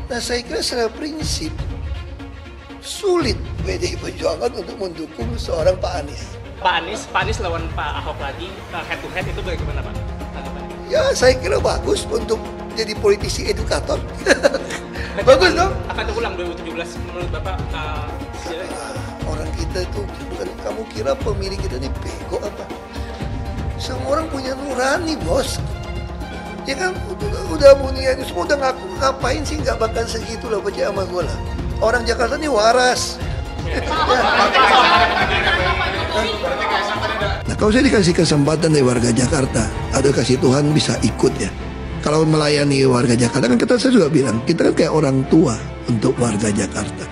Nah saya kira secara prinsip sulit PDI Perjuangan untuk mendukung seorang Pak Anies. Pak Anies lawan Pak Ahok lagi, head to head itu bagaimana Pak? Ya saya kira bagus untuk jadi politisi edukator. Bagus dong. Akan terulang 2017 menurut Bapak? Orang kita itu bukan, kamu kira pemilih kita ini bego apa? Semua orang punya nurani, bos. Ya kan udah punya itu semua, udah ngaku, ngapain sih nggak bakal segitu lah, percaya sama gue lah. Orang Jakarta ini waras. Nah kalau saya dikasih kesempatan dari warga Jakarta, atau kasih Tuhan bisa ikut ya. Kalau melayani warga Jakarta kan saya juga bilang, kita kan kayak orang tua untuk warga Jakarta.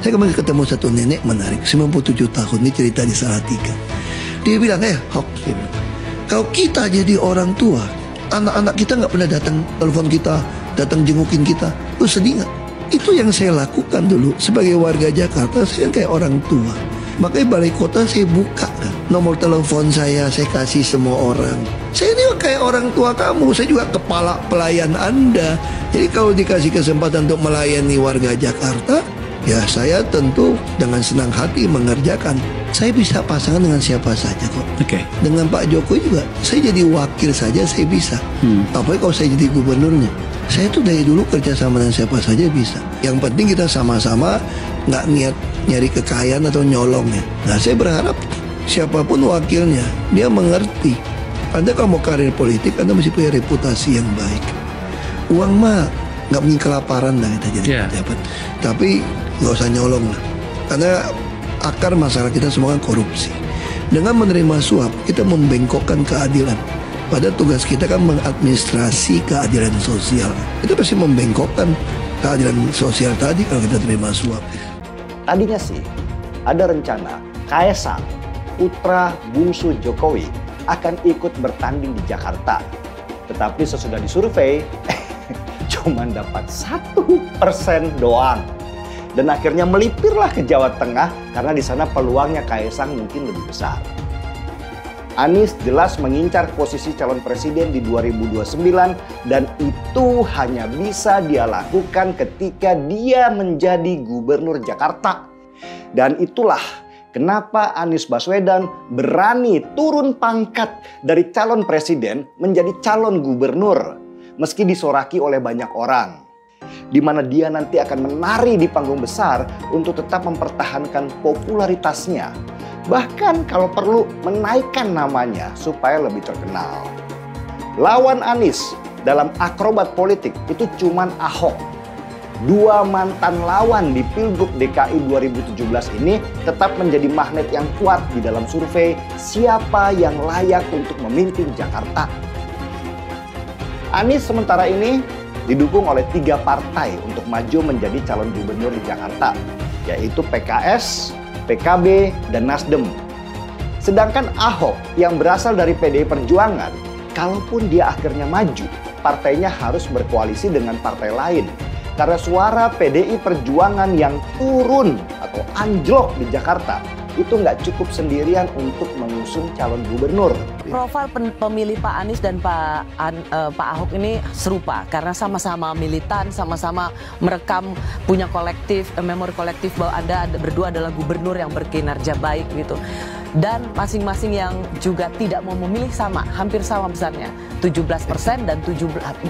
Saya kemarin ketemu satu nenek menarik, 97 tahun, ini cerita di Salatiga. Dia bilang, Hok, kalau kita jadi orang tua, anak-anak kita nggak pernah datang telepon kita, datang jengukin kita, lu sedih nggak? Itu yang saya lakukan dulu sebagai warga Jakarta. Saya kayak orang tua. Makanya balai kota saya buka kan, nomor telepon saya kasih semua orang. Saya ini kayak orang tua kamu, saya juga kepala pelayan Anda. Jadi kalau dikasih kesempatan untuk melayani warga Jakarta, ya saya tentu dengan senang hati mengerjakan. Saya bisa pasangan dengan siapa saja kok. Dengan Pak Jokowi juga, saya jadi wakil saja saya bisa. Apalagi kalau saya jadi gubernurnya. Saya tuh dari dulu kerja sama dengan siapa saja bisa. Yang penting kita sama-sama nggak niat nyari kekayaan atau nyolong ya. Nah saya berharap siapapun wakilnya, dia mengerti. Anda kalau mau karir politik, Anda mesti punya reputasi yang baik. Uang mah nggak mungkin kelaparan lah kita jadi pejabat. Tapi nggak usah nyolong lah. Karena akar masalah kita semua kan korupsi. Dengan menerima suap, kita membengkokkan keadilan. Padahal tugas kita kan mengadministrasi keadilan sosial. Itu pasti membengkokkan keadilan sosial tadi kalau kita terima suap. Tadinya sih ada rencana Kaesang, putra bungsu Jokowi, akan ikut bertanding di Jakarta. Tetapi sesudah disurvei, cuma dapat 1% doang. Dan akhirnya melipirlah ke Jawa Tengah karena di sana peluangnya Kaesang mungkin lebih besar. Anies jelas mengincar posisi calon presiden di 2029 dan itu hanya bisa dia lakukan ketika dia menjadi gubernur Jakarta. Dan itulah kenapa Anies Baswedan berani turun pangkat dari calon presiden menjadi calon gubernur meski disoraki oleh banyak orang. Di mana dia nanti akan menari di panggung besar untuk tetap mempertahankan popularitasnya. Bahkan kalau perlu menaikkan namanya supaya lebih terkenal. Lawan Anies dalam akrobat politik itu cuman Ahok. Dua mantan lawan di Pilgub DKI 2017 ini tetap menjadi magnet yang kuat di dalam survei siapa yang layak untuk memimpin Jakarta. Anies sementara ini didukung oleh 3 partai untuk maju menjadi calon gubernur di Jakarta, yaitu PKS, PKB, dan Nasdem. Sedangkan Ahok yang berasal dari PDI Perjuangan, kalaupun dia akhirnya maju, partainya harus berkoalisi dengan partai lain. Karena suara PDI Perjuangan yang turun atau anjlok di Jakarta, itu nggak cukup sendirian untuk mengusung calon gubernur. Profil pemilih Pak Anies dan Pak Ahok ini serupa karena sama-sama militan, sama-sama merekam, punya kolektif, memori kolektif bahwa Anda berdua adalah gubernur yang berkinerja baik gitu. Dan masing-masing yang juga tidak mau memilih sama, hampir sama besarnya, 17% dan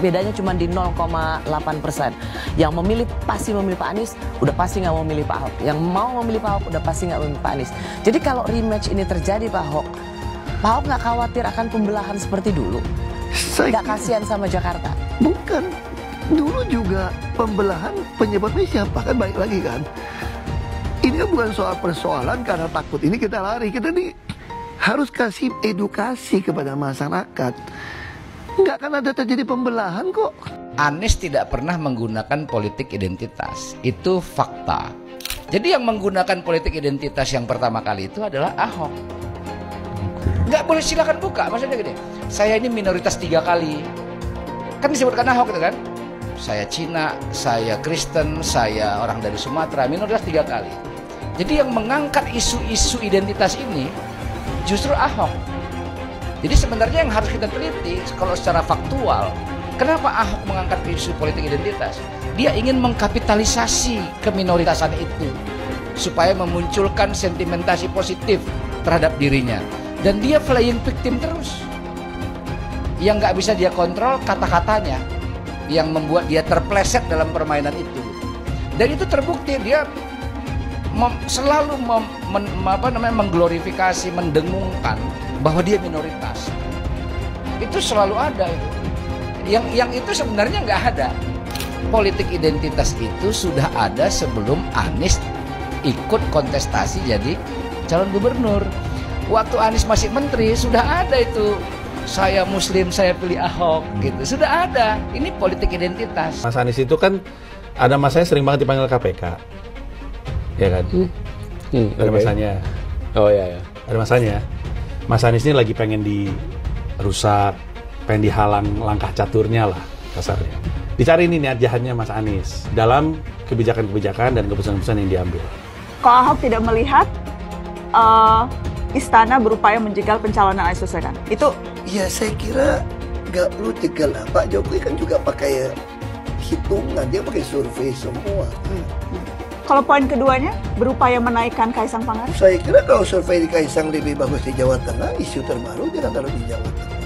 bedanya cuma di 0,8%. Yang memilih pasti memilih Pak Anies, udah pasti nggak mau memilih Pak Ahok. Yang mau memilih Pak Ahok udah pasti nggak memilih Pak Anies. Jadi kalau rematch ini terjadi Pak Ahok nggak khawatir akan pembelahan seperti dulu? Nggak kasihan sama Jakarta? Bukan, dulu juga pembelahan penyebabnya siapa kan, balik lagi kan. Ini kan bukan soal persoalan karena takut ini kita lari. Kita nih harus kasih edukasi kepada masyarakat. Nggak akan ada terjadi pembelahan kok. Anies tidak pernah menggunakan politik identitas. Itu fakta. Jadi yang menggunakan politik identitas yang pertama kali itu adalah Ahok. Nggak boleh, silakan buka. Maksudnya gini, saya ini minoritas 3 kali. Kan disebutkan Ahok itu kan. Saya Cina, saya Kristen, saya orang dari Sumatera, minoritas 3 kali. Jadi yang mengangkat isu-isu identitas ini justru Ahok. Jadi sebenarnya yang harus kita teliti kalau secara faktual, Kenapa Ahok mengangkat isu politik identitas? Dia ingin mengkapitalisasi keminoritasan itu supaya memunculkan sentimentasi positif terhadap dirinya. Dan dia playing victim terus. Yang nggak bisa dia kontrol kata-katanya, yang membuat dia terpleset dalam permainan itu. Dan itu terbukti, dia selalu mengglorifikasi, mendengungkan bahwa dia minoritas. Itu selalu ada itu. Yang itu sebenarnya nggak ada. Politik identitas itu sudah ada sebelum Anies ikut kontestasi jadi calon gubernur. Waktu Anies masih menteri sudah ada itu. Saya Muslim, saya pilih Ahok gitu. Sudah ada. Ini politik identitas. Mas Anies itu kan ada masanya sering banget dipanggil KPK. Ya kan? Ada masanya. Oh iya. Ada masanya. Mas Anies ini lagi pengen dirusak, pengen dihalang langkah caturnya lah kasarnya. Dicari ini niat jahatnya Mas Anies dalam kebijakan-kebijakan dan keputusan-keputusan yang diambil. Kok Ahok tidak melihat istana berupaya menjegal pencalonan Anies Baswedan? Itu Ya saya kira nggak perlu jegal lah. Pak Jokowi kan juga pakai hitungan, dia pakai survei semua. kalau poin keduanya berupaya menaikkan Kaisang Pangarep. Saya kira kalau survei di Kaisang lebih bagus di Jawa Tengah, isu terbaru jangan taruh di Jawa Tengah.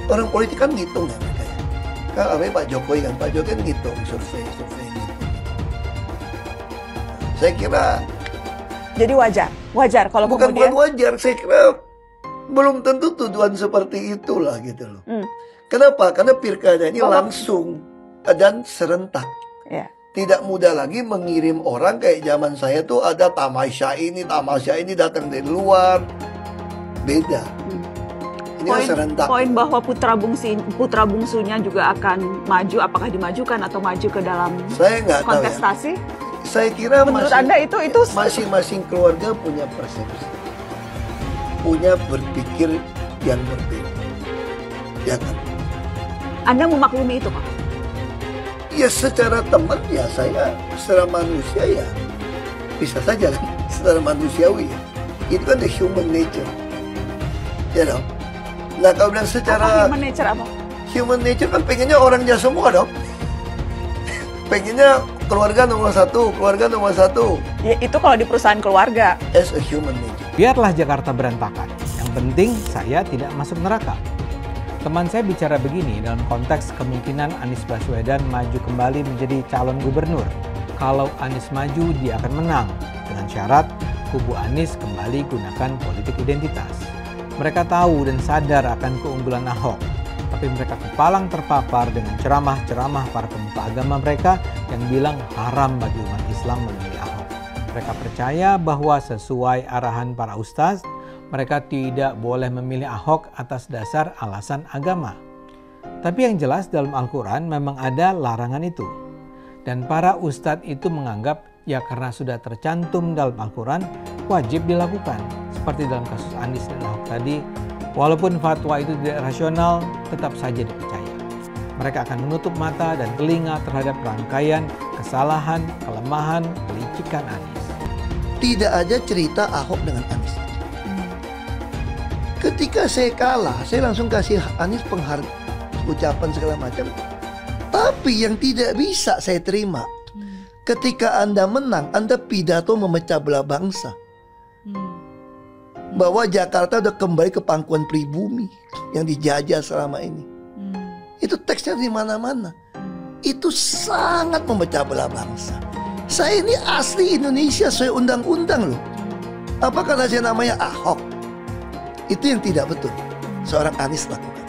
Orang politik kan ngitung ya mereka ya. Kan Pak Jokowi kan ngitung survei gitu. Saya kira Jadi wajar kalau bukan kemudian wajar, saya kira belum tentu tuduhan seperti itulah gitu loh. Kenapa? Karena pilkada ini langsung dan serentak. Ya. Tidak mudah lagi mengirim orang kayak zaman saya tuh ada tamasya ini datang dari luar. Beda. Ini serentak. Poin bahwa putra bungsunya juga akan maju, apakah dimajukan atau maju ke dalam saya nggak tahu kontestasi? Ya. Saya kira menurut Anda itu masing-masing keluarga punya persepsi, punya berpikir yang berbeda, ya kan? Anda memaklumi itu, Pak? Ya secara teman ya saya, secara manusia ya bisa saja kan, secara manusiawi ya. Itu kan the human nature, ya dong. Nah kalau bilang secara human nature apa? Human nature kan pengennya orangnya semua dong. Pengennya keluarga nomor satu. Ya, itu kalau di perusahaan keluarga. As a human nature. Biarlah Jakarta berantakan. Yang penting saya tidak masuk neraka. Teman saya bicara begini dalam konteks kemungkinan Anies Baswedan maju kembali menjadi calon gubernur. Kalau Anies maju, dia akan menang. Dengan syarat kubu Anies kembali gunakan politik identitas. Mereka tahu dan sadar akan keunggulan Ahok. Tapi mereka kepalang terpapar dengan ceramah-ceramah para pemuka agama mereka yang bilang haram bagi umat Islam memilih Ahok. Mereka percaya bahwa sesuai arahan para ustadz, mereka tidak boleh memilih Ahok atas dasar alasan agama. Tapi yang jelas dalam Al-Quran memang ada larangan itu. Dan para ustadz itu menganggap ya karena sudah tercantum dalam Al-Quran, wajib dilakukan. Seperti dalam kasus Anies dan Ahok tadi, walaupun fatwa itu tidak rasional, tetap saja dipercaya. Mereka akan menutup mata dan telinga terhadap rangkaian kesalahan, kelemahan, kelicikan Anies. Tidak ada cerita Ahok dengan Anies. Ketika saya kalah, saya langsung kasih Anies ucapan segala macam. Tapi yang tidak bisa saya terima, ketika Anda menang, Anda pidato memecah belah bangsa. Bahwa Jakarta udah kembali ke pangkuan pribumi yang dijajah selama ini. Itu teksnya di mana-mana. Itu sangat memecah belah bangsa. Saya ini asli Indonesia sesuai undang-undang loh. Apa karena saya namanya Ahok? Itu yang tidak betul seorang Anies lakukan.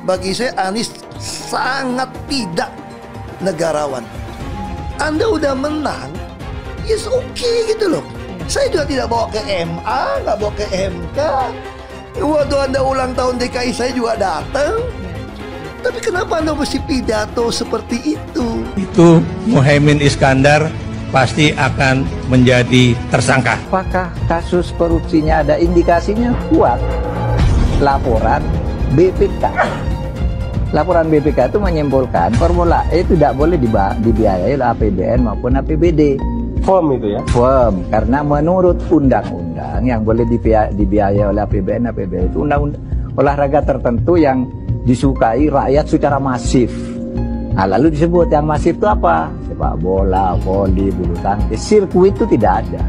Bagi saya Anies sangat tidak negarawan. Anda udah menang, yes okay gitu loh. Saya juga tidak bawa ke MA, nggak bawa ke MK. Waktu Anda ulang tahun DKI saya juga datang. Tapi kenapa Anda mesti pidato seperti itu? Itu Muhaimin Iskandar pasti akan menjadi tersangka. Apakah kasus korupsinya ada indikasinya kuat? Laporan BPK. Laporan BPK itu menyimpulkan Formula E tidak boleh dibiayai oleh APBN maupun APBD. Firm itu ya? Firm, karena menurut undang-undang yang boleh dibiayai oleh APBN, APBD itu undang-undang olahraga tertentu yang disukai rakyat secara masif. Nah, lalu disebut yang masif itu apa? Sepak bola, voli, bulu tangkis, sirkuit itu tidak ada.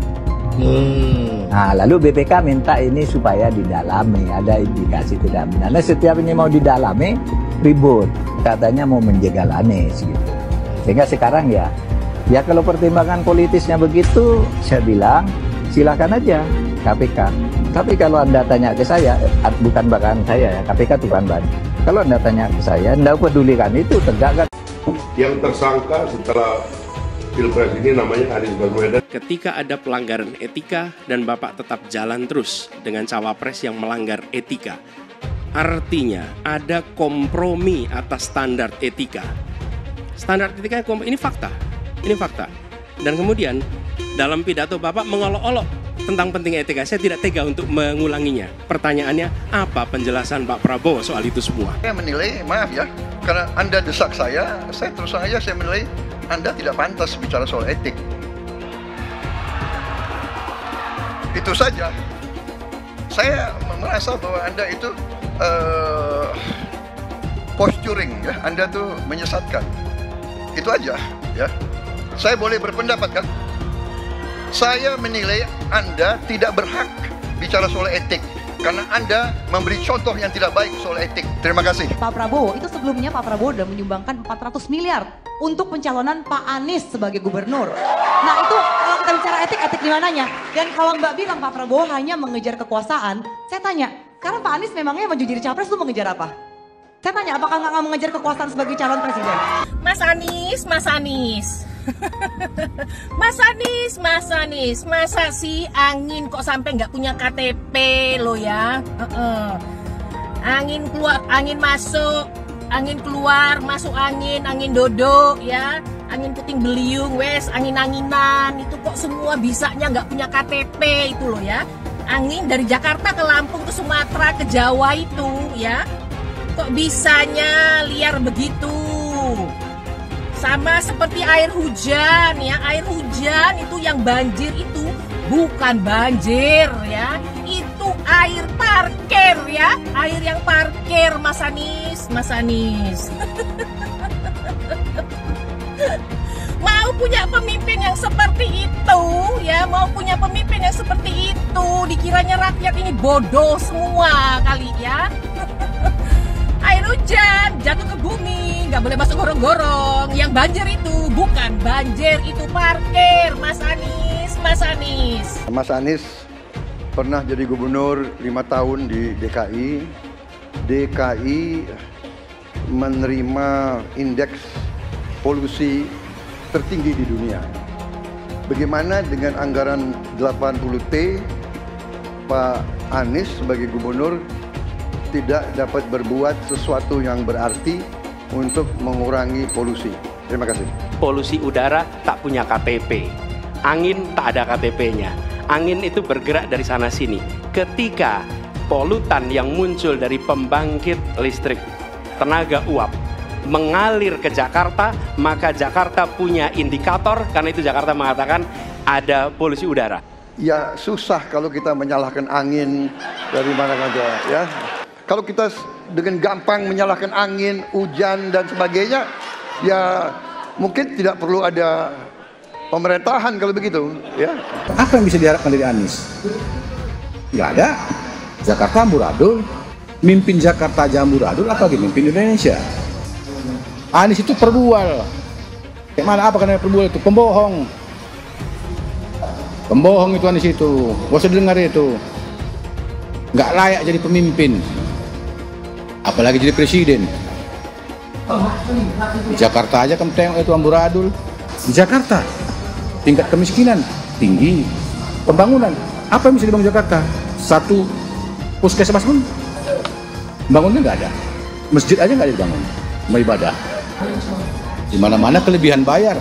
Nah, lalu BPK minta ini supaya didalami, ada indikasi tidak benar. Nah, setiap ini mau didalami, ribut. Katanya mau menjegal Anies gitu. Sehingga sekarang ya kalau pertimbangan politisnya begitu, saya bilang silakan aja KPK. Tapi kalau Anda tanya ke saya, bukan bahkan saya ya, KPK itu bukan bahan. Kalau Anda tanya ke saya, Anda pedulikan itu tegakkan. Yang tersangka setelah Pilpres ini namanya Anies Baswedan. Ketika ada pelanggaran etika dan Bapak tetap jalan terus dengan cawapres yang melanggar etika, artinya ada kompromi atas standar etika. Standar etika ini fakta. Ini fakta. Dan kemudian dalam pidato Bapak mengolok-olok tentang pentingnya etika. Saya tidak tega untuk mengulanginya. Pertanyaannya, apa penjelasan Pak Prabowo soal itu semua? Saya menilai, maaf ya, karena Anda desak saya terus terang aja saya menilai Anda tidak pantas bicara soal etik. Itu saja. Saya merasa bahwa Anda itu posturing, ya. Anda tuh menyesatkan. Itu aja, ya. Saya boleh berpendapat kan? Saya menilai Anda tidak berhak bicara soal etik karena Anda memberi contoh yang tidak baik soal etik. Terima kasih. Pak Prabowo, itu sebelumnya Pak Prabowo sudah menyumbangkan 400 miliar untuk pencalonan Pak Anies sebagai gubernur. Nah itu kalau kita bicara etik di mananya? Dan kalau Mbak bilang Pak Prabowo hanya mengejar kekuasaan, saya tanya, sekarang Pak Anies memangnya maju jadi capres itu mengejar apa? Saya tanya, apakah nggak mengejar kekuasaan sebagai calon presiden? Mas Anies. Mas Anies, masa sih angin kok sampai nggak punya KTP lo ya? Angin keluar, angin masuk, angin keluar, masuk angin dodo ya, angin puting beliung, wes angin-anginan itu kok semua bisanya nggak punya KTP itu lo ya? Angin dari Jakarta ke Lampung ke Sumatera ke Jawa itu ya, kok bisanya liar begitu? Sama seperti air hujan ya, air hujan itu yang banjir itu bukan banjir ya, itu air parkir ya, air yang parkir Mas Anies. Mau punya pemimpin yang seperti itu ya, mau punya pemimpin yang seperti itu, dikiranya rakyat ini bodoh semua kali ya. Air hujan jatuh ke bumi, nggak boleh masuk gorong-gorong. Yang banjir itu bukan banjir, itu parkir, Mas Anies. Mas Anies pernah jadi gubernur 5 tahun di DKI. DKI menerima indeks polusi tertinggi di dunia. Bagaimana dengan anggaran 80T, Pak Anies sebagai gubernur tidak dapat berbuat sesuatu yang berarti untuk mengurangi polusi. Terima kasih. Polusi udara tak punya KTP. Angin tak ada KTP-nya. Angin itu bergerak dari sana sini. Ketika polutan yang muncul dari pembangkit listrik tenaga uap mengalir ke Jakarta, maka Jakarta punya indikator, karena itu Jakarta mengatakan ada polusi udara. Ya susah kalau kita menyalahkan angin dari mana saja ya. Kalau kita dengan gampang menyalahkan angin, hujan dan sebagainya, ya mungkin tidak perlu ada pemerintahan kalau begitu ya. Apa yang bisa diharapkan dari Anies? Nggak ada. Jakarta amburadul, mimpin Jakarta aja amburadul, apalagi mimpin Indonesia. Anies itu perbual. Kayak mana apa karena perbual itu? Pembohong. Pembohong itu Anies itu. Gak usah dengar itu. Nggak layak jadi pemimpin. Apalagi jadi presiden. Di Jakarta aja kamu tengok itu amburadul. Di Jakarta tingkat kemiskinan tinggi. Pembangunan apa yang bisa dibangun Jakarta? Satu puskesmas pun bangunnya nggak ada. Masjid aja nggak ada dibangun. Mau ibadah. Di mana-mana kelebihan bayar.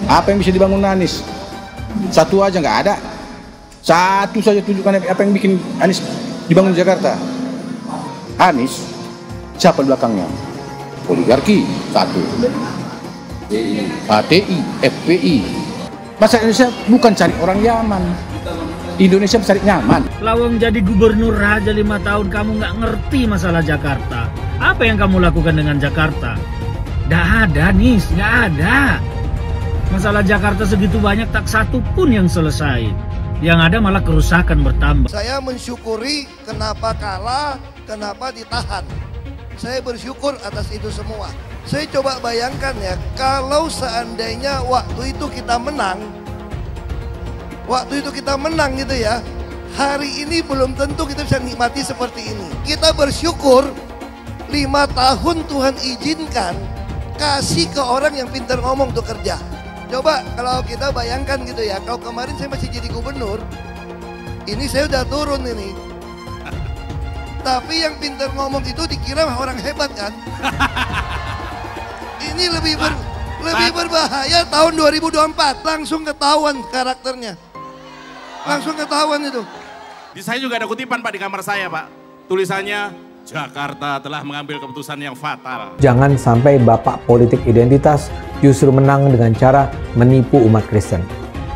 Apa yang bisa dibangun Anies? Satu aja nggak ada. Satu saja tunjukkan apa yang bikin Anies dibangun di Jakarta. Anies, siapa belakangnya? Oligarki, satu. HTI, FPI. Masyarakat Indonesia bukan cari orang Yaman. Indonesia bisa nyaman. Lawang jadi gubernur aja 5 tahun kamu nggak ngerti masalah Jakarta. Apa yang kamu lakukan dengan Jakarta? Nggak ada nih, nggak ada. Masalah Jakarta segitu banyak tak satu pun yang selesai. Yang ada malah kerusakan bertambah. Saya mensyukuri kenapa kalah, kenapa ditahan. Saya bersyukur atas itu semua. Saya coba bayangkan ya, kalau seandainya waktu itu kita menang gitu ya, hari ini belum tentu kita bisa nikmati seperti ini. Kita bersyukur 5 tahun Tuhan izinkan kasih ke orang yang pintar ngomong untuk kerja. Coba kalau kita bayangkan gitu ya, kalau kemarin saya masih jadi gubernur, ini saya udah turun ini. Tapi yang pintar ngomong itu dikira orang hebat kan? Ini lebih berbahaya tahun 2024, langsung ketahuan karakternya. Langsung ketahuan itu. Di saya juga ada kutipan Pak di kamar saya Pak. Tulisannya, Jakarta telah mengambil keputusan yang fatal. Jangan sampai bapak politik identitas justru menang dengan cara menipu umat Kristen.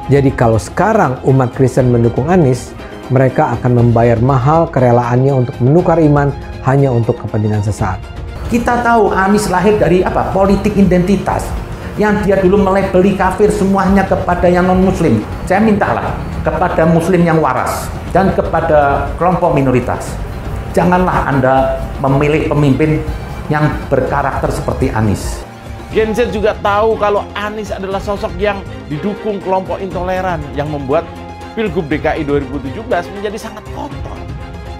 Jadi kalau sekarang umat Kristen mendukung Anies, mereka akan membayar mahal kerelaannya untuk menukar iman hanya untuk kepentingan sesaat. Kita tahu Anies lahir dari apa? Politik identitas. Yang dia dulu melabeli kafir semuanya kepada yang non-muslim. Saya mintalah kepada muslim yang waras dan kepada kelompok minoritas. Janganlah Anda memilih pemimpin yang berkarakter seperti Anies. Gen Z juga tahu kalau Anies adalah sosok yang didukung kelompok intoleran yang membuat Pilgub DKI 2017 menjadi sangat kotor.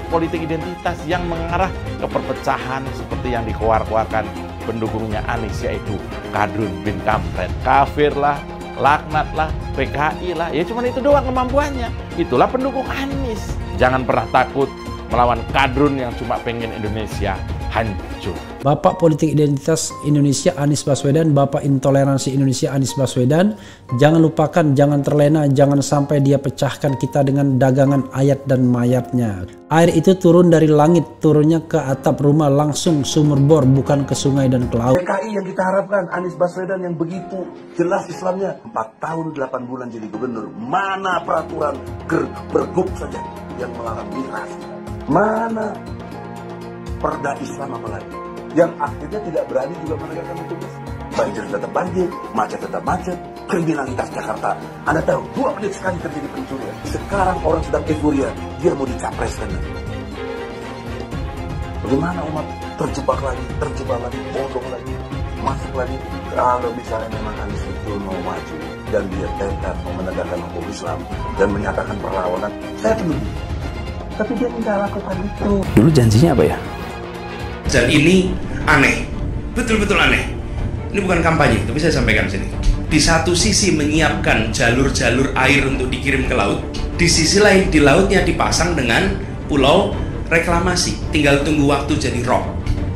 Politik identitas yang mengarah ke perpecahan seperti yang dikeluarkan pendukungnya Anies, yaitu Kadrun bin Kamret. Kafir lah, laknat lah, PKI lah, ya cuman itu doang kemampuannya. Itulah pendukung Anies. Jangan pernah takut melawan Kadrun yang cuma pengen Indonesia hancur. Bapak politik identitas Indonesia Anies Baswedan, Bapak intoleransi Indonesia Anies Baswedan. Jangan lupakan, jangan terlena, jangan sampai dia pecahkan kita dengan dagangan ayat dan mayatnya. Air itu turun dari langit, turunnya ke atap rumah langsung sumur bor, bukan ke sungai dan ke laut. PKI yang kita harapkan, Anies Baswedan yang begitu jelas Islamnya, 4 tahun 8 bulan jadi gubernur. Mana peraturan pergub saja yang melarang migrasi? Mana perda Islam apalagi? Yang akhirnya tidak berani juga menegakkan hukum. Banjir tetap banjir, macet tetap macet, kriminalitas Jakarta. Anda tahu, 2 menit sekali terjadi pencurian. Sekarang orang sedang euforia, dia mau dicapreskan. Bagaimana umat terjebak lagi, bodoh lagi, masuk lagi. Kalau misalnya memang Anies itu mau maju dan dia tekad mau menegakkan hukum Islam dan menyatakan perlawanan, saya pendukung. Tapi dia tidak lakukan itu. Dulu janjinya apa ya? Dan ini aneh, betul-betul aneh. Ini bukan kampanye, tapi saya sampaikan sini. Di satu sisi menyiapkan jalur-jalur air untuk dikirim ke laut, di sisi lain di lautnya dipasang dengan pulau reklamasi. Tinggal tunggu waktu jadi rob,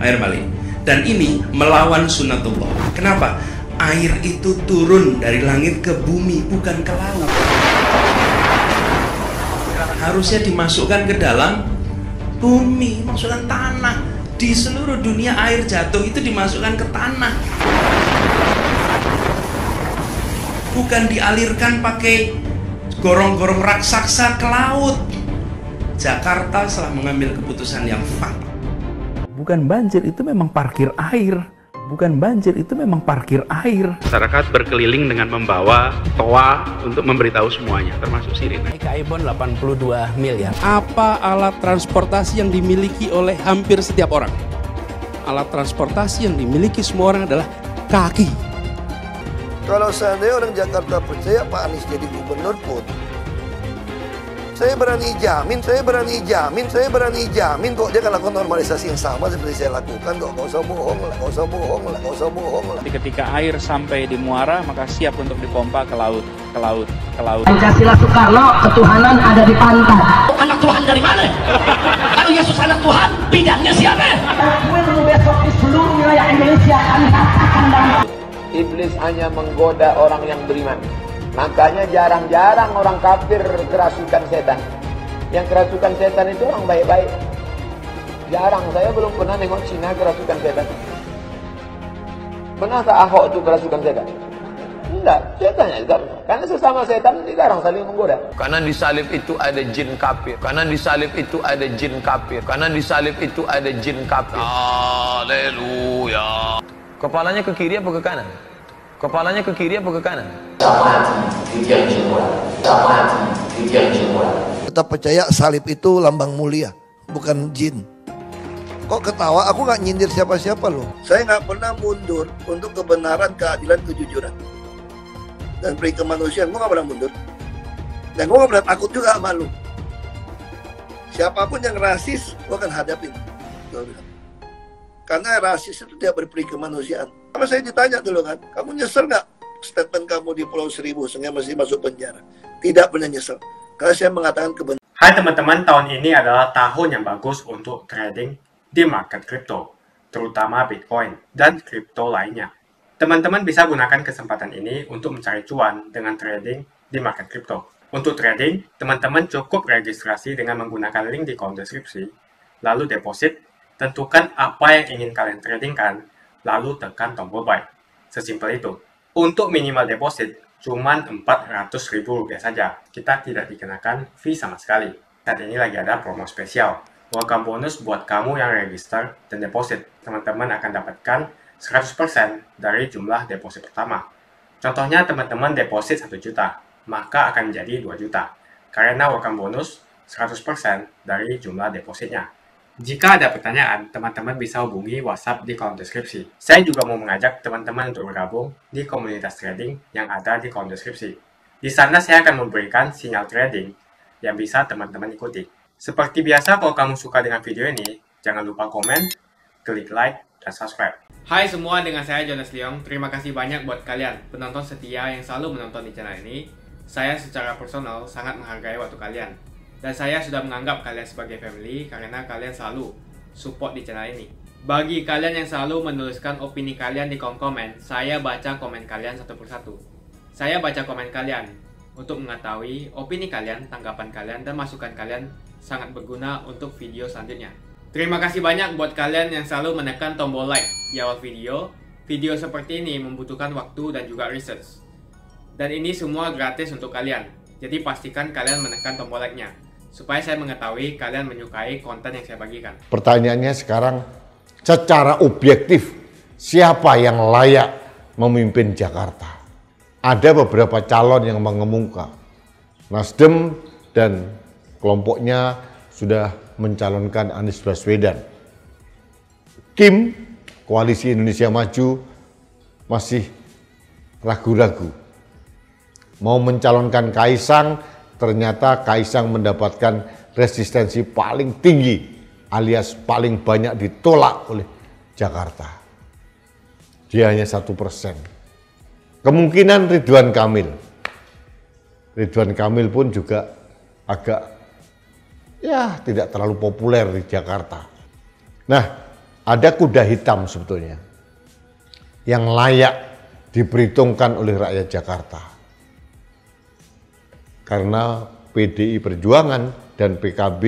air balik. Dan ini melawan sunatullah. Kenapa? Air itu turun dari langit ke bumi, bukan ke laut. Harusnya dimasukkan ke dalam bumi, masukkan tanah. Di seluruh dunia air jatuh itu dimasukkan ke tanah, bukan dialirkan pakai gorong-gorong raksasa ke laut. Jakarta telah mengambil keputusan yang fatal. Bukan banjir, itu memang parkir air. Bukan banjir, itu memang parkir air. Masyarakat berkeliling dengan membawa toa untuk memberitahu semuanya, termasuk sirine. DKI Bond 82 miliar. Apa alat transportasi yang dimiliki oleh hampir setiap orang? Alat transportasi yang dimiliki semua orang adalah kaki. Kalau seandainya orang Jakarta percaya Pak Anies jadi gubernur pun, saya berani jamin kok dia akan lakukan normalisasi yang sama seperti saya lakukan kok. Gak usah bohong lah. Ketika air sampai di muara, maka siap untuk dipompa ke laut. Pancasila Soekarno, ketuhanan ada di pantai. Anak Tuhan dari mana? Kalau Yesus anak Tuhan, bidangnya siapa? Besok di seluruh wilayah Indonesia kami katakan dan Iblis hanya menggoda orang yang beriman. Makanya jarang-jarang orang kafir kerasukan setan. Yang kerasukan setan itu orang baik-baik. Jarang, saya belum pernah nengok Cina kerasukan setan. Pernah tak Ahok itu kerasukan setan? Enggak, setannya juga. Karena sesama setan dilarang saling menggoda. Karena di salib itu ada jin kafir. Karena di salib itu ada jin kafir. Karena di salib itu ada jin kafir. Haleluya. Kepalanya ke kiri apa ke kanan? Kepalanya ke kiri apa ke kanan? Tetap percaya salib itu lambang mulia, bukan jin. Kok ketawa? Aku nggak nyindir siapa-siapa loh. Saya nggak pernah mundur untuk kebenaran, keadilan, kejujuran, dan peri kemanusiaan. Gue nggak pernah mundur. Dan gue nggak pernah takut juga sama lu. Siapapun yang rasis, gue akan hadapin. Gue bilang. Karena rasis itu tidak berperi kemanusiaan. Sama saya ditanya dulu kan, kamu nyesel nggak statement kamu di Pulau Seribu sehingga masih masuk penjara? Tidak pernah nyesel. Karena saya mengatakan kebenaran. Hai teman-teman, tahun ini adalah tahun yang bagus untuk trading di market kripto, terutama Bitcoin dan kripto lainnya. Teman-teman bisa gunakan kesempatan ini untuk mencari cuan dengan trading di market kripto. Untuk trading, teman-teman cukup registrasi dengan menggunakan link di kolom deskripsi, lalu deposit, tentukan apa yang ingin kalian tradingkan, lalu tekan tombol buy. Sesimpel itu. Untuk minimal deposit, cuman Rp400.000 saja. Kita tidak dikenakan fee sama sekali. Saat ini lagi ada promo spesial. Welcome bonus buat kamu yang register dan deposit. Teman-teman akan dapatkan 100% dari jumlah deposit pertama. Contohnya teman-teman deposit 1 juta, maka akan menjadi 2 juta. Karena welcome bonus 100% dari jumlah depositnya. Jika ada pertanyaan, teman-teman bisa hubungi WhatsApp di kolom deskripsi. Saya juga mau mengajak teman-teman untuk bergabung di komunitas trading yang ada di kolom deskripsi. Di sana saya akan memberikan sinyal trading yang bisa teman-teman ikuti. Seperti biasa, kalau kamu suka dengan video ini, jangan lupa komen, klik like, dan subscribe. Hai semua, dengan saya Jonas Leong. Terima kasih banyak buat kalian, penonton setia yang selalu menonton di channel ini. Saya secara personal sangat menghargai waktu kalian. Dan saya sudah menganggap kalian sebagai family karena kalian selalu support di channel ini. Bagi kalian yang selalu menuliskan opini kalian di kolom komen, saya baca komen kalian satu persatu. Saya baca komen kalian untuk mengetahui opini kalian, tanggapan kalian, dan masukan kalian sangat berguna untuk video selanjutnya. Terima kasih banyak buat kalian yang selalu menekan tombol like di awal video. Video seperti ini membutuhkan waktu dan juga research. Dan ini semua gratis untuk kalian. Jadi pastikan kalian menekan tombol like-nya, supaya saya mengetahui kalian menyukai konten yang saya bagikan. Pertanyaannya sekarang, secara objektif, siapa yang layak memimpin Jakarta? Ada beberapa calon yang mengemuka. Nasdem dan kelompoknya sudah mencalonkan Anies Baswedan. Kim, Koalisi Indonesia Maju, masih ragu-ragu. Mau mencalonkan Kaisang, ternyata Kaisang mendapatkan resistensi paling tinggi alias paling banyak ditolak oleh Jakarta. Dia hanya 1%. Kemungkinan Ridwan Kamil. Ridwan Kamil pun juga agak tidak terlalu populer di Jakarta. Nah, ada kuda hitam sebetulnya yang layak diperhitungkan oleh rakyat Jakarta. Karena PDI Perjuangan dan PKB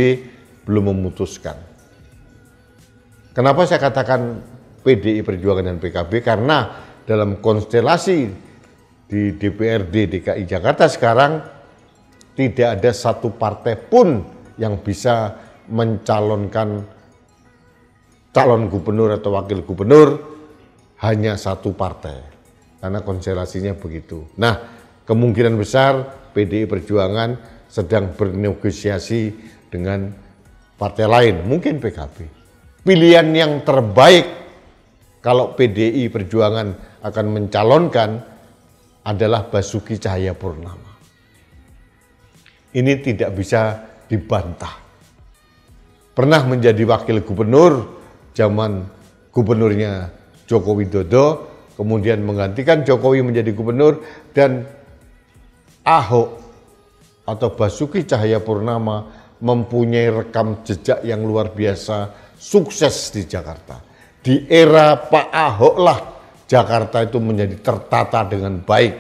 belum memutuskan. Kenapa saya katakan PDI Perjuangan dan PKB? Karena dalam konstelasi di DPRD DKI Jakarta sekarang tidak ada satu partai pun yang bisa mencalonkan calon gubernur atau wakil gubernur, hanya satu partai. Karena konstelasinya begitu. Nah, kemungkinan besar PDI Perjuangan sedang bernegosiasi dengan partai lain, mungkin PKB. Pilihan yang terbaik kalau PDI Perjuangan akan mencalonkan adalah Basuki Cahayapurnama. Ini tidak bisa dibantah. Pernah menjadi wakil gubernur zaman gubernurnya Joko Widodo, kemudian menggantikan Jokowi menjadi gubernur, dan Ahok atau Basuki Cahayapurnama mempunyai rekam jejak yang luar biasa, sukses di Jakarta. Di era Pak Ahok lah Jakarta itu menjadi tertata dengan baik.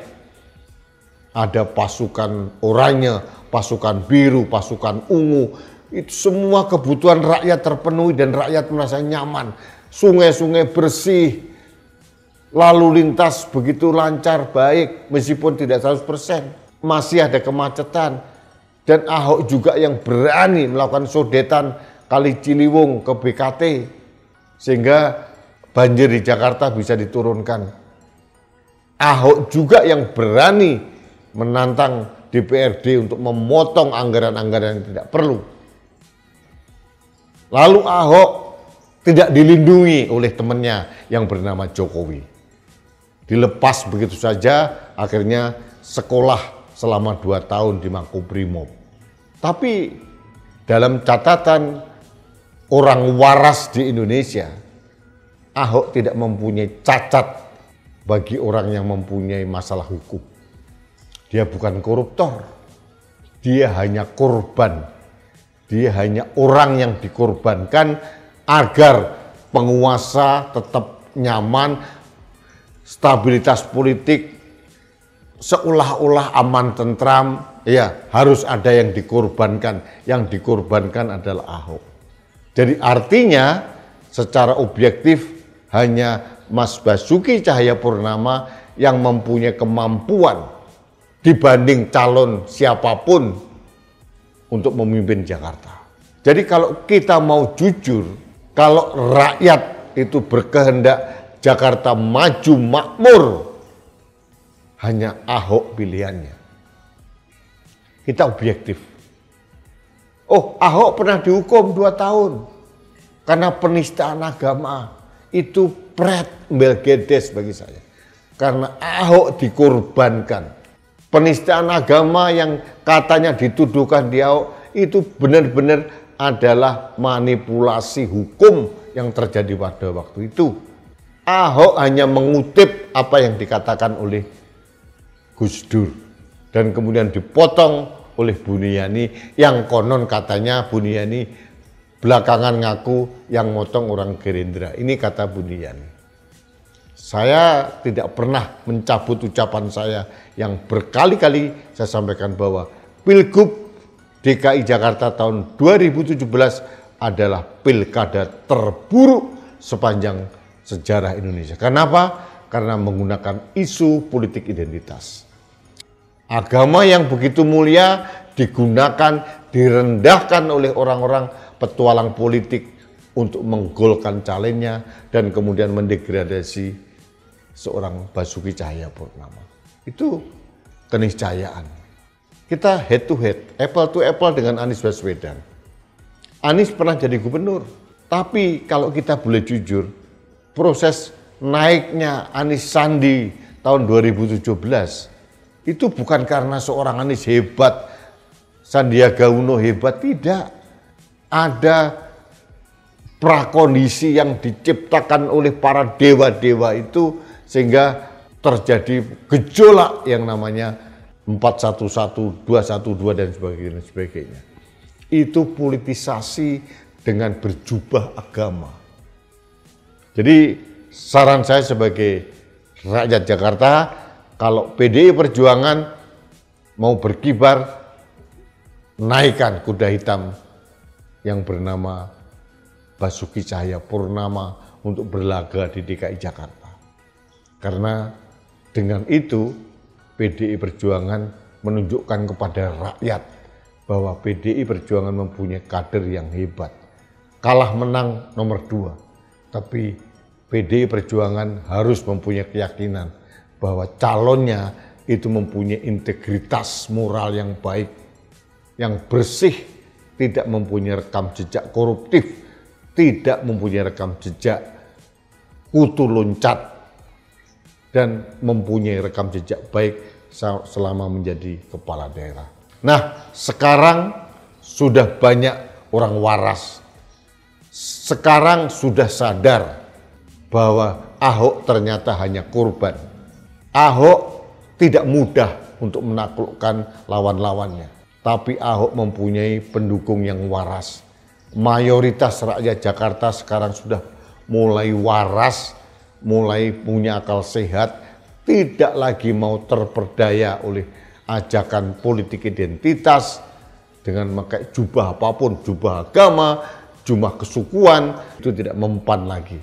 Ada pasukan oranye, pasukan biru, pasukan ungu, itu semua kebutuhan rakyat terpenuhi dan rakyat merasa nyaman. Sungai-sungai bersih, Lalu lintas begitu lancar, baik, meskipun tidak 100%. Masih ada kemacetan. Dan Ahok juga yang berani melakukan sodetan Kali Ciliwung ke BKT. Sehingga banjir di Jakarta bisa diturunkan. Ahok juga yang berani menantang DPRD untuk memotong anggaran-anggaran yang tidak perlu. Lalu Ahok tidak dilindungi oleh temannya yang bernama Jokowi. Dilepas begitu saja, akhirnya sekolah selama 2 tahun di Makobrimob. Tapi dalam catatan orang waras di Indonesia, Ahok tidak mempunyai cacat bagi orang yang mempunyai masalah hukum. Dia bukan koruptor, dia hanya korban. Dia hanya orang yang dikorbankan agar penguasa tetap nyaman, stabilitas politik seolah-olah aman tentram. Ya, harus ada yang dikorbankan. Yang dikorbankan adalah Ahok. Jadi artinya secara objektif hanya Mas Basuki Cahayapurnama yang mempunyai kemampuan dibanding calon siapapun untuk memimpin Jakarta. Jadi kalau kita mau jujur, kalau rakyat itu berkehendak Jakarta maju makmur, hanya Ahok pilihannya. Kita objektif. Oh, Ahok pernah dihukum 2 tahun karena penistaan agama. Itu pret Melgedes bagi saya. Karena Ahok dikorbankan. Penistaan agama yang katanya dituduhkan di Ahok itu benar-benar adalah manipulasi hukum yang terjadi pada waktu itu. Ahok hanya mengutip apa yang dikatakan oleh Gus Dur dan kemudian dipotong oleh Buniyani yang konon katanya Buniyani belakangan ngaku yang motong orang Gerindra. Ini kata Buniyani. Saya tidak pernah mencabut ucapan saya yang berkali-kali saya sampaikan bahwa Pilgub DKI Jakarta tahun 2017 adalah pilkada terburuk sepanjang sejarah Indonesia. Kenapa? Karena menggunakan isu politik identitas. Agama yang begitu mulia digunakan, direndahkan oleh orang-orang petualang politik untuk menggolkan calegnya dan kemudian mendegradasi seorang Basuki Cahayapurnama. Itu keniscayaan. Kita head to head, apple to apple dengan Anies Baswedan. Anies pernah jadi gubernur, tapi kalau kita boleh jujur, proses naiknya Anies Sandi tahun 2017 itu bukan karena seorang Anies hebat, Sandiaga Uno hebat, tidak. Ada prakondisi yang diciptakan oleh para dewa-dewa itu sehingga terjadi gejolak yang namanya 411, 212 dan sebagainya. Itu politisasi dengan berjubah agama. Jadi saran saya sebagai rakyat Jakarta, kalau PDI Perjuangan mau berkibar, naikkan kuda hitam yang bernama Basuki Cahayapurnama untuk berlaga di DKI Jakarta. Karena dengan itu PDI Perjuangan menunjukkan kepada rakyat bahwa PDI Perjuangan mempunyai kader yang hebat. Kalah menang nomor 2, tapi PDI Perjuangan harus mempunyai keyakinan bahwa calonnya itu mempunyai integritas moral yang baik, yang bersih, tidak mempunyai rekam jejak koruptif, tidak mempunyai rekam jejak kutu loncat, dan mempunyai rekam jejak baik selama menjadi kepala daerah. Nah, sekarang sudah banyak orang waras. Sekarang sudah sadar bahwa Ahok ternyata hanya korban. Ahok tidak mudah untuk menaklukkan lawan-lawannya. Tapi Ahok mempunyai pendukung yang waras. Mayoritas rakyat Jakarta sekarang sudah mulai waras, mulai punya akal sehat, tidak lagi mau terperdaya oleh ajakan politik identitas dengan memakai jubah apapun, jubah agama, jubah kesukuan, itu tidak mempan lagi.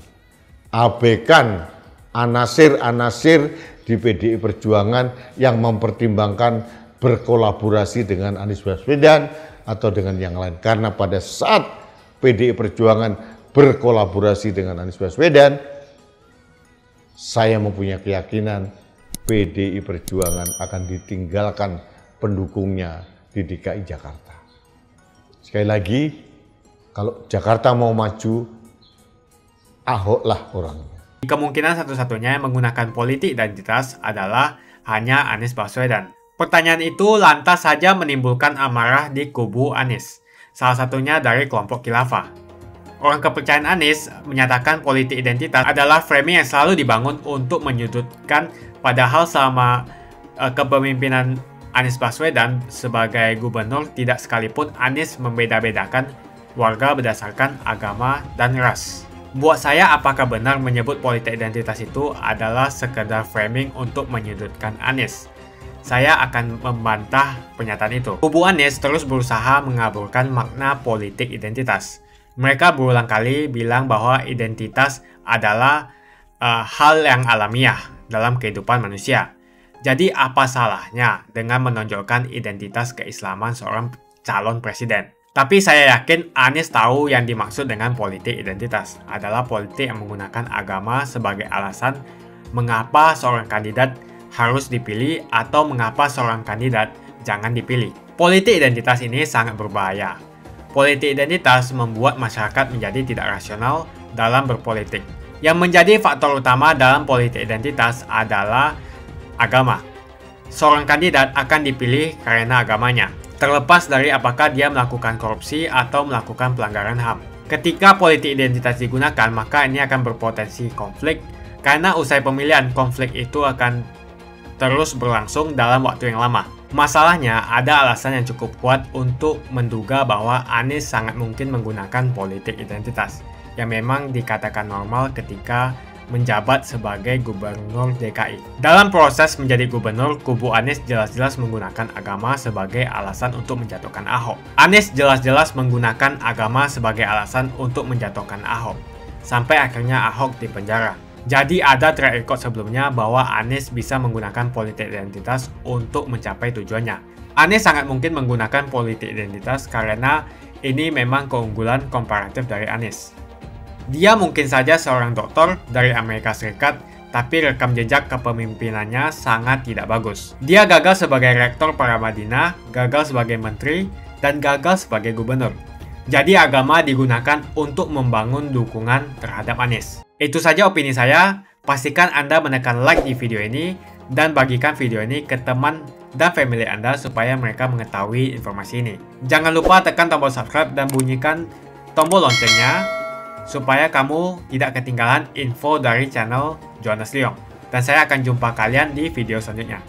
Abaikan anasir-anasir di PDI Perjuangan yang mempertimbangkan berkolaborasi dengan Anies Baswedan atau dengan yang lain. Karena pada saat PDI Perjuangan berkolaborasi dengan Anies Baswedan, saya mempunyai keyakinan PDI Perjuangan akan ditinggalkan pendukungnya di DKI Jakarta. Sekali lagi, kalau Jakarta mau maju, Ahoklah orangnya. Kemungkinan satu-satunya yang menggunakan politik identitas adalah hanya Anies Baswedan. Pertanyaan itu lantas saja menimbulkan amarah di kubu Anies, salah satunya dari kelompok khilafah. Orang kepercayaan Anies menyatakan politik identitas adalah framing yang selalu dibangun untuk menyudutkan, padahal selama kepemimpinan Anies Baswedan sebagai gubernur tidak sekalipun Anies membeda-bedakan warga berdasarkan agama dan ras. Buat saya, apakah benar menyebut politik identitas itu adalah sekedar framing untuk menyudutkan Anies? Saya akan membantah pernyataan itu. Kubu Anies terus berusaha mengaburkan makna politik identitas. Mereka berulang kali bilang bahwa identitas adalah hal yang alamiah dalam kehidupan manusia. Jadi apa salahnya dengan menonjolkan identitas keislaman seorang calon presiden? Tapi saya yakin Anies tahu yang dimaksud dengan politik identitas adalah politik yang menggunakan agama sebagai alasan mengapa seorang kandidat harus dipilih atau mengapa seorang kandidat jangan dipilih. Politik identitas ini sangat berbahaya. Politik identitas membuat masyarakat menjadi tidak rasional dalam berpolitik. Yang menjadi faktor utama dalam politik identitas adalah agama. Seorang kandidat akan dipilih karena agamanya, terlepas dari apakah dia melakukan korupsi atau melakukan pelanggaran HAM. Ketika politik identitas digunakan, maka ini akan berpotensi konflik, karena usai pemilihan, konflik itu akan terus berlangsung dalam waktu yang lama. Masalahnya, ada alasan yang cukup kuat untuk menduga bahwa Anies sangat mungkin menggunakan politik identitas, yang memang dikatakan normal ketika menjabat sebagai gubernur DKI. Dalam proses menjadi gubernur, kubu Anies jelas-jelas menggunakan agama sebagai alasan untuk menjatuhkan Ahok. Anies jelas-jelas menggunakan agama sebagai alasan untuk menjatuhkan Ahok, sampai akhirnya Ahok dipenjara. Jadi ada track record sebelumnya bahwa Anies bisa menggunakan politik identitas untuk mencapai tujuannya. Anies sangat mungkin menggunakan politik identitas karena ini memang keunggulan komparatif dari Anies. Dia mungkin saja seorang doktor dari Amerika Serikat, tapi rekam jejak kepemimpinannya sangat tidak bagus. Dia gagal sebagai rektor Paramadina, gagal sebagai menteri, dan gagal sebagai gubernur. Jadi agama digunakan untuk membangun dukungan terhadap Anies. Itu saja opini saya. Pastikan Anda menekan like di video ini dan bagikan video ini ke teman dan family Anda supaya mereka mengetahui informasi ini. Jangan lupa tekan tombol subscribe dan bunyikan tombol loncengnya supaya kamu tidak ketinggalan info dari channel Johannes Leong. Dan saya akan jumpa kalian di video selanjutnya.